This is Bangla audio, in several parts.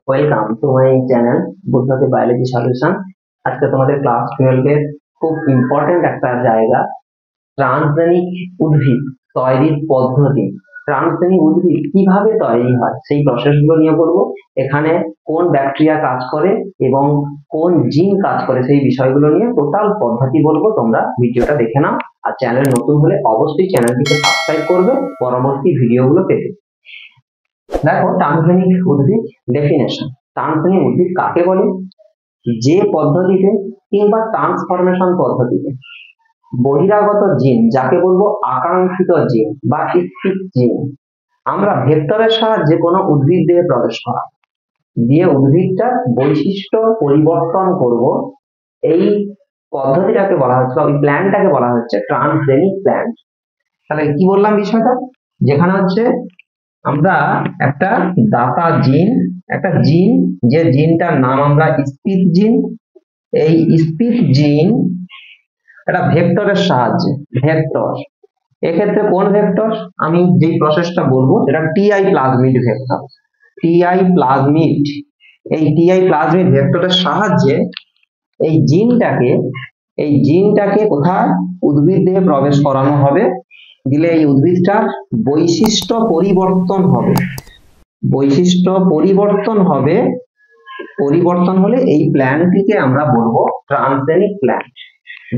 Welcome to my channel Buddhadeb biology solution. আজকে তোমাদের ক্লাস 12 এর খুব ইম্পর্টেন্ট একটা জায়গা, ট্রান্সজেনিক উদ্ভিদ তৈরির পদ্ধতি। ট্রান্সজেনিক উদ্ভিদ কিভাবে তৈরি হয় সেই প্রসেসগুলো নিয়ে বলবো। এখানে কোন ব্যাকটেরিয়া কাজ করে এবং কোন জিন কাজ করে সেই বিষয়গুলো নিয়ে টোটাল পদ্ধতি বলবো। তোমরা ভিডিওটা দেখে নাও, আর চ্যানেল নতুন হলে অবশ্যই চ্যানেলটিকে সাবস্ক্রাইব করবে পরবর্তী ভিডিওগুলো পেতে। দেখো, ট্রান্সজেনিক উদ্ভিদ ডেফিনেশন। ট্রান্সজেনিক উদ্ভিদ কাকে বলে? যে পদ্ধতিতে কিংবা ট্রান্সফরমেশন পদ্ধতিতে বহিরাগত জিন, যাকে বলবো আকাঙ্ক্ষিত জিন বা স্পিক জিন, আমরা ভেক্টরের সাহায্যে কোনো উদ্ভিদ দেহে প্রবেশ করা দিয়ে উদ্ভিদটার বৈশিষ্ট্য পরিবর্তন করব, এই পদ্ধতিটাকে বলা হচ্ছে, ওই প্ল্যান্টটাকে বলা হচ্ছে ট্রান্সজেনিক প্ল্যান্ট। তাহলে কি বললাম বিষয়টা? যেখানে হচ্ছে আমরা একটা দাতা জিন, একটা জিন, যে জিনটার নাম আমরা স্পিক জিন, এই স্পিক জিন একটা ভেক্টরের সাহায্যে, ভেক্টর এক্ষেত্রে কোন ভেক্টর? আমি যে প্রসেসটা বলবো সেটা Ti plasmid vector. Ti plasmid, এই টিআই প্লাজমিড ভেক্টরের সাহায্যে এই জিনটাকে কোথায়? উদ্ভিদ দেহে প্রবেশ করানো হবে, দিলে এই উদ্ভিদটার বৈশিষ্ট্য পরিবর্তন হবে। বৈশিষ্ট্য পরিবর্তন হবে, পরিবর্তন হলে এই প্ল্যান্টটিকে আমরা বলবো ট্রান্সজেনিক প্ল্যান্ট।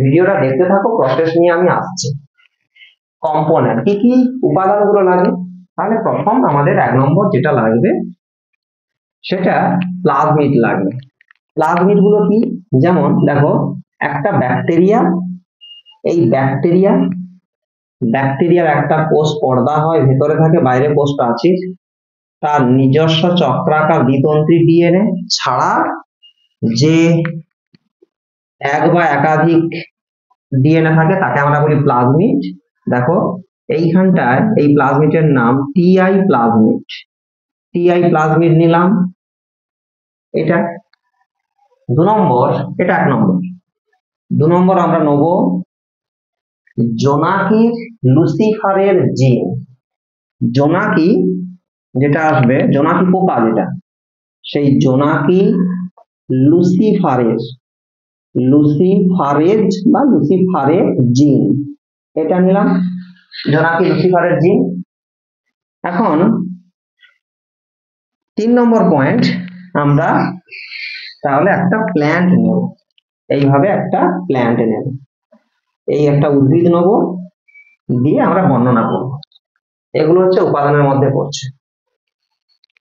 ভিডিওটা দেখতে থাকো, প্রসেস নিয়ে আমি আসছি। কম্পোনেন্ট, কি কি উপাদানগুলো লাগে? তাহলে প্রথম আমাদের 1 নম্বর যেটা লাগবে সেটা প্লাজমিড লাগবে। প্লাজমিড গুলো কি? যেমন দেখো, একটা ব্যাকটেরিয়া, এই ব্যাকটেরিয়ার একটা কোষ পর্দা হয়, ভেতরে থাকে, বাইরে কোষ প্রাচীর, তার নিজস্ব চক্রাকার দ্বিতন্ত্রী ডিএনএ ছাড়া যে এক বা একাধিক ডিএনএ থাকে তাকে আমরা বলি প্লাজমিড। দেখো এইখানটায় এই প্লাজমিডের নাম টিআই প্লাজমিড। টিআই প্লাজমিড নিলাম, এটা 2 নম্বর, এটা 1 নম্বর। 2 নম্বর আমরা নেব জোনাকির লুসিফারের জিন। জোনাকি যেটা আসবে, জোনাকি পোকা যেটা, সেই জোনাকি লুসিফারেজ বা লুসিফারের জিন, এটা নিলাম, জোনাকি লুসিফারের জিন। এখন 3 নম্বর পয়েন্ট, আমরা তাহলে একটা প্ল্যান্ট নেব, এইভাবে একটা প্ল্যান্ট নেব, এই একটা উদ্ভিদ নেব, দিয়ে আমরা বর্ণনা করব। এগুলো হচ্ছে উপাদানের মধ্যে পড়ছে।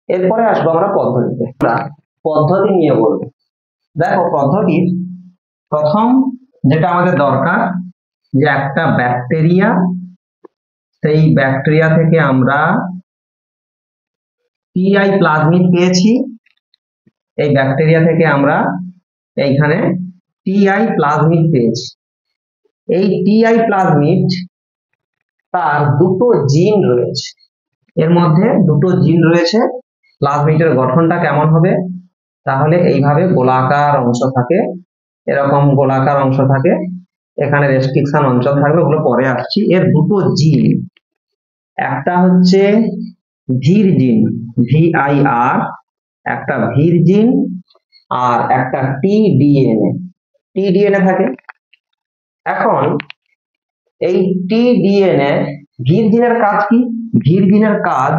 এরপরে আসবো আমরা পদ্ধতিতে। পদ্ধতি নিয়ে বলবো। দেখো, পদ্ধতির প্রথম যেটা আমাদের দরকার, যে একটা ব্যাকটেরিয়া, সেই ব্যাকটেরিয়া থেকে আমরা টিআই প্লাজমিড পেয়েছি, এই ব্যাকটেরিয়া থেকে আমরা এইখানে টিআই প্লাজমিড পেয়েছি। এই টিআই প্লাজমিড তার 2টো জিন রয়েছে, এর মধ্যে 2টো জিন রয়েছে। প্লাজমিডের গঠনটা কেমন হবে? তাহলে এইভাবে গোলাকার অংশ থাকে, এরকম গোলাকার অংশ থাকে, এখানে রেস্ট্রিকশন অঞ্চল থাকবে, ওগুলো পরে আসছি। এর 2টো জিন, একটা হচ্ছে ভির জিন, VIR, একটা ভির জিন, আর একটা টিডিএনএ থাকে। এখন এই টিডিএনএ, ভির জিনের কাজ কি? ভির জিনের কাজ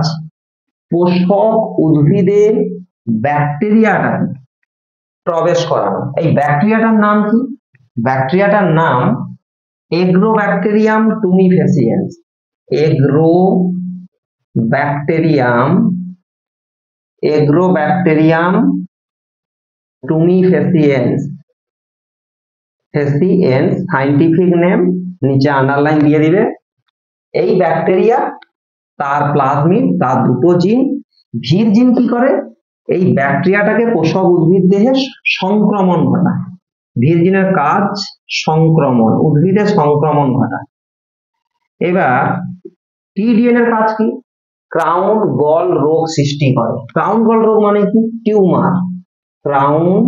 পোষক উদ্ভিদের ব্যাকটেরিয়াটা প্রবেশ করানো। এই ব্যাকটেরিয়াটার নাম কি? ব্যাকটেরিয়াটার নাম এগ্রোব্যাকটেরিয়াম টুমিফেসিয়েন্স। এগ্রোব্যাকটেরিয়াম টুমিফেসিয়েন্স, সাইন্টিফিক নেম, নিচে আন্ডারলাইন দিয়ে দিবে। এই ব্যাকটেরিয়া, তার প্লাজমিড, তার 2টো জিন। ভির জিন কি করে? এই ব্যাকটেরিয়াটাকে পোষক উদ্ভিদ দেহে সংক্রমণ ঘটায়। ভির জিনের কাজ সংক্রমণ, উদ্ভিদে সংক্রমণ ঘটায়। এবার টিডিএনএ এর কাজ কি? ক্রাউন গল রোগ সৃষ্টি করে। ক্রাউন গল রোগ মানে কি? টিউমার। ক্রাউন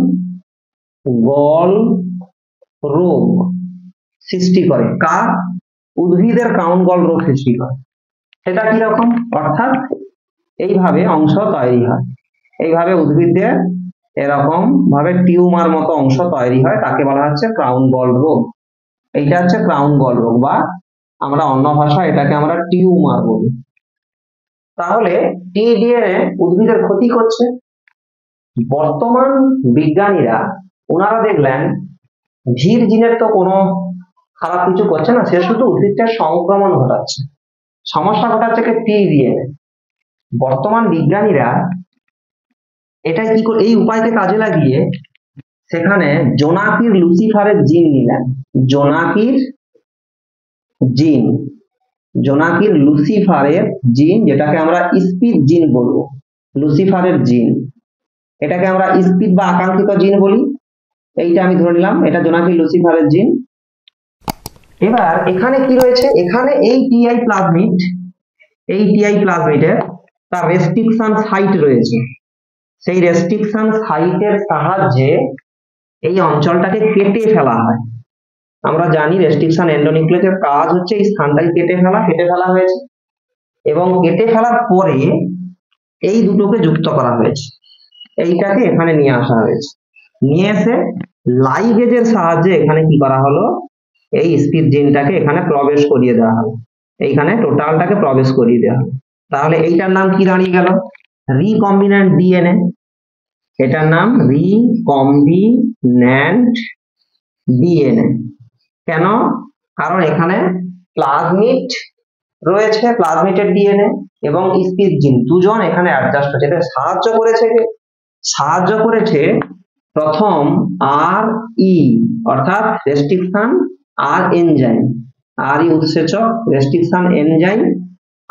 গল রোগ সৃষ্টি করে কার? উদ্ভিদের ক্রাউন গল রোগ সৃষ্টি করে। সেটা কি রকম? অর্থাৎ এইভাবে অংশ তৈরি হয়। এইভাবে উদ্ভিদের এরকম ভাবে টিউমার মতো অংশ তৈরি হয়, তাকে বলা হচ্ছে ক্রাউন গল রোগ। এইটা হচ্ছে ক্রাউন গল রোগ, বা আমরা অন্য ভাষায় এটাকে আমরা টিউমার বলি। তাহলে টিডিএনএ উদ্ভিদের ক্ষতি করছে। বর্তমান বিজ্ঞানীরা ওনারা দেখলেন ভির জিনের তো কোনো খারাপ কিছু করছে না, সে শুধু উদ্ভিদটার সংক্রমণ ঘটাচ্ছে, সমস্যা ঘটাচ্ছে কি টিডিএনএ। বর্তমান বিজ্ঞানীরা এটা কি করে, এই উপায়কে কাজে লাগিয়ে সেখানে জোনাকির লুসিফারের জিন নিলেন। জোনাকির লুসিফারের জিন, যেটাকে আমরা স্পিড জিন বলবো, লুসিফারের জিন, এটাকে আমরা স্পিড বা আকাঙ্ক্ষিত জিন বলি। এইটা আমি ধরে নিলাম এটা জোনাকির লুসিফারের জিন। এবার এখানে কি রয়েছে, এখানে এই টিআই প্লাজমিডের তার রেস্ট্রিকশন সাইট রয়েছে। সেই রেস্ট্রিকশন সাইটের সাহায্যে এই অঞ্চলটাকে কেটে ফেলা হয়। আমরা জানি রেস্ট্রিকশন এন্ডোনিউক্লিয়াসের কাজ হচ্ছে এই স্থানটাকে কেটে ফেলা হয়েছে, এবং কেটে ফেলার পরে এই দুটোকে যুক্ত করা হয়েছে, এইটাকে এখানে নিয়ে আসা হয়েছে। নিয়ে এসে লাইগেজের সাহায্যে এখানে কি করা হলো, এই স্পিড জিনটাকে এখানে প্রবেশ করিয়ে দেওয়া হলো, এইখানে টোটালটাকে প্রবেশ করিয়ে দেওয়া হলো। তাহলে এইটার নাম কি দাঁড়িয়ে গেল, রিকম্বিন্যান্ট ডিএনএ। এটার নাম রিকম্বিন্যান্ট ডিএনএ। কেন? কারণ এখানে প্লাজমিড রয়েছে, প্লাজমিডের ডিএনএ এবং স্পিড জিন দুজন এখানে অ্যাডজাস্ট হচ্ছে। এতে সাহায্য করেছে প্রথম আর ই, অর্থাৎ রেস্ট্রিকশন আর এনজাইম, আর ই উৎসেচক, রেস্ট্রিকশন এনজাইম,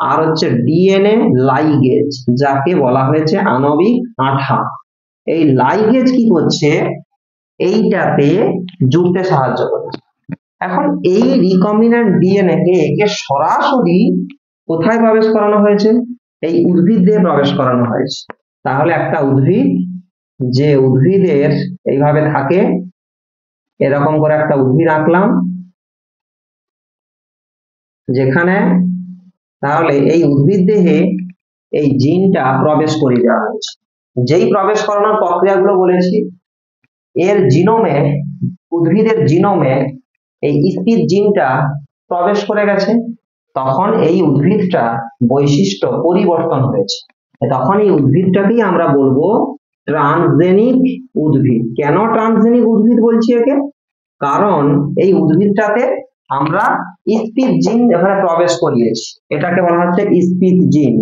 আর হচ্ছে ডিএনএ লাইগেজ, যাকে বলা হয়েছে আণবিক আঠা। এই লাইগেজ কি করছে, এইটাতে জুড়তে সাহায্য করছে। এখন এই রিকম্বিন্যান্ট ডিএনএ কে একে সরাসরি কোথায় প্রবেশ করানো হয়েছে, এই উদ্ভিদ দিয়ে প্রবেশ করানো হয়েছে। তাহলে একটা উদ্ভিদ, যে উদ্ভিদের এইভাবে থাকে, এরকম করে একটা উদ্ভিদ আঁকলাম যেখানে, তাহলে এই উদ্ভিদ দেহে এই জিনটা প্রবেশ করিয়ে দেওয়া হয়েছে। যেই প্রবেশ করানোর প্রক্রিয়াগুলো বলেছি, এর জিনোমে, উদ্ভিদের জিনোমে এই স্পিড জিনটা প্রবেশ করে গেছে, তখন এই উদ্ভিদটা বৈশিষ্ট্য পরিবর্তন হয়েছে। তখন এই উদ্ভিদটাকেই আমরা বলবো ট্রান্সজেনিক উদ্ভিদ। কেন ট্রান্সজেনিক উদ্ভিদ বলছি একে, কারণ এই উদ্ভিদটাতে আমরা স্পিড জিন এখানে প্রবেশ করিয়েছি, এটাকে বলা হচ্ছে স্পিড জিন।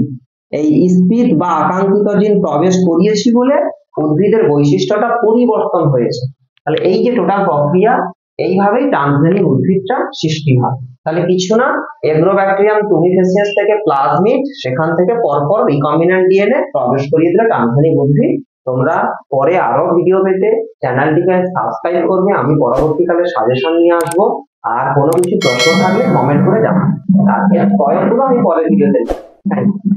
এই স্পিড বা আকাঙ্ক্ষিত জিন প্রবেশ করিয়েছি বলে উদ্ভিদের বৈশিষ্ট্যটা পরিবর্তন হয়েছে। তাহলে এই যে টোটাল প্রক্রিয়া, এইভাবেই ট্রান্সজেনিক উদ্ভিদটা সৃষ্টি হয়। তাহলে কিছু না, এগ্রোব্যাকটেরিয়াম টুমিফেসিয়াস থেকে প্লাজমিড, সেখান থেকে পরপর রিকম্বিন্যান্ট ডিএনএ প্রবেশ করিয়ে দিলে ট্রান্সজেনিক উদ্ভিদ। তোমরা পরে আরো ভিডিও পেতে চ্যানেলটিকে সাবস্ক্রাইব করবে, আমি পরবর্তীকালে সাজেশন নিয়ে আসবো। আর কোনো কিছু প্রশ্ন থাকলে কমেন্ট করে জানাবে, তার প্রয়োগগুলো আমি পরের ভিডিওতে। Thank you.